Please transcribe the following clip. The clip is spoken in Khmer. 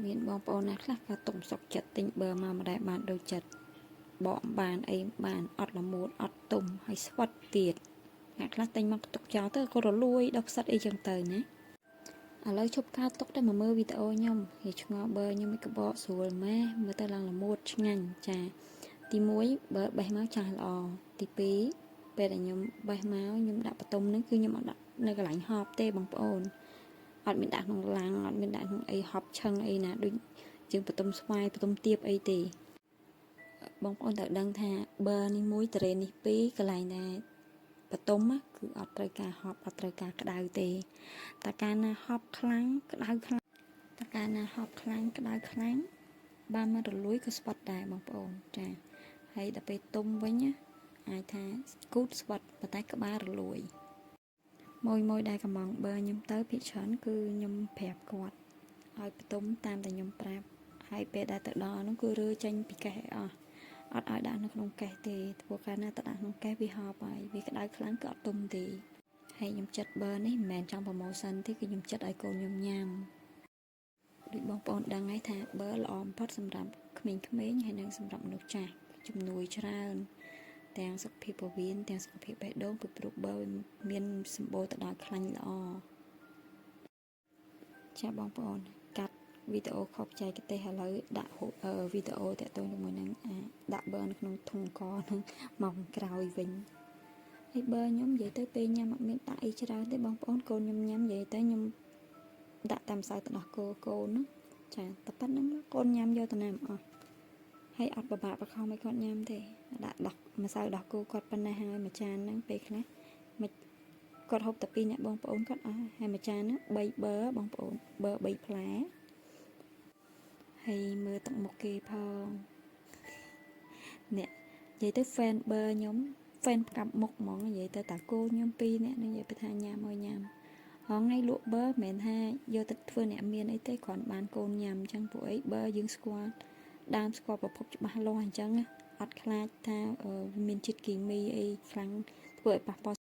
មានបងប្អូនណាខ្លះក៏ទុំសុកចិត្តទិញប៊ឺមកម្ដែបានដូចចិត្តបកបានអីបានអត់ល្មួតអត់ទុំហើយស្វិតទៀតអ្នកខ្លះទិញមកទុកចោលទៅក៏រលួយដល់ផ្សិតអីចឹងទៅណាឥឡូវឈប់ការទុកតែមកមើលវីដេអូខ្ញុំនិយាយឆ្ងល់ប៊ឺខ្ញុំមិនក្បកស្រួលម៉ែមើលទៅឡើងល្មួតឆ្ងាញ់ចាទី1ប៊ឺបេះមកចាស់ល្អទី2ពេលដែលខ្ញុំបេះមកខ្ញុំដាក់បន្ទុំហ្នឹងគឺខ្ញុំអត់ដាក់នៅកន្លែងហបទេបងប្អូនអត់មានដាក់ក្នុងឡាំងអត់មានដាក់ក្នុងអីហប់ឆឹងអីណាដូចជាងបន្ទុំស្វាយបន្ទុំទៀបអីទេបងប្អូនត្រូវដឹងថាប៊ឺនេះមួយតរ៉េនេះពីរកន្លែងណាបន្ទុំគឺអត់ត្រូវការហប់អត់ត្រូវការក្តៅទេតែកាលណាហប់ខ្លាំងក្តៅខ្លាំងតែកាលណាហប់ខ្លាំងក្តៅខ្លាំងបានមករលួយក៏ស្វិតដែរបងប្អូនចាហើយដល់ពេលទុំវិញអាចថាគូតស្វិតប៉ុន្តែក្បាលរលួយមួយដែលកំងប៊ឺខ្ញុំទៅភិកច្រើនគឺខ្ញុំប្រាប់គាត់ឲ្យបន្ទុំតាមតែខ្ញុំប្រាប់ហើយពេលដែលទៅដល់នោះគឺរើចេញពីកេះឲ្យអស់អត់ឲ្យដាក់នៅក្នុងកេះទេព្រោះកាលណាទៅដាក់ក្នុងកេះវាហប់ហើយវាក្តៅខ្លាំងគឺអត់ទុំទេហើយខ្ញុំចិត្តប៊ឺនេះមិនមែនចង់ប្រម៉ូសិនទេគឺខ្ញុំចិត្តឲ្យកូនខ្ញុំញ៉ាំដូចបងប្អូនដឹងហើយថាប៊ឺល្អបំផុតសម្រាប់ក្មេងៗហើយនិងសម្រាប់មនុស្សចាស់ជំនួយច្រើនទាំងសុខភាពពោះវៀនទាំងសុខភាពបេះដូងពីព្រោះប៊ឺមានសម្បូរទៅដោយខ្លាញ់ល្អចាបងប្អូនកាត់វីដេអូខុសបច្ចេកទេសឥឡូវដាក់វីដេអូតាក់ទងជាមួយនឹងដាក់ប៊ឺនៅក្នុងធុងកហ្នឹងមកក្រោយវិញហើយប៊ឺខ្ញុំនិយាយទៅពេលញ៉ាំអត់មានដាក់អីច្រើនទេបងប្អូនកូនខ្ញុំញ៉ាំនិយាយទៅខ្ញុំដាក់តែម្សៅទឹកដោះគោកូនណាចាតែប៉ុណ្្នឹងកូនញ៉ាំយកទៅណាអស់ហើយអត់បបាក់បខំឲ្យគាត់ញ៉ាំទេដាក់ដោះម្សៅដោះគោគាត់ប៉ុណ្ណេះហើយមួយចានហ្នឹងពេលខ្លះមិនគាត់ហូបតែ2អ្នកបងប្អូនគាត់អស់ហើយមួយចានហ្នឹង3ប៊ឺបងប្អូនប៊ឺ3ផ្លែហើយមើលទឹកមុខគេផងអ្នកនិយាយទៅ fan ប៊ឺខ្ញុំ fan ផ្កាប់មុខហ្មងនិយាយទៅតាគោខ្ញុំ2នាក់នឹងនិយាយទៅថាញ៉ាំឲ្យញ៉ាំហងៃលក់ប៊ឺមិនមែនថាយកទៅធ្វើអ្នកមានអីទេគ្រាន់បានកូនញ៉ាំអញ្ចឹងពួកអីប៊ឺយើងស្គាល់ដើមស្គាល់ប្រភពច្បាស់លាស់អញ្ចឹងអត់ខ្លាចថាមានជាតិគីមីអីខ្លាំងធ្វើឲ្យប៉ះពាល់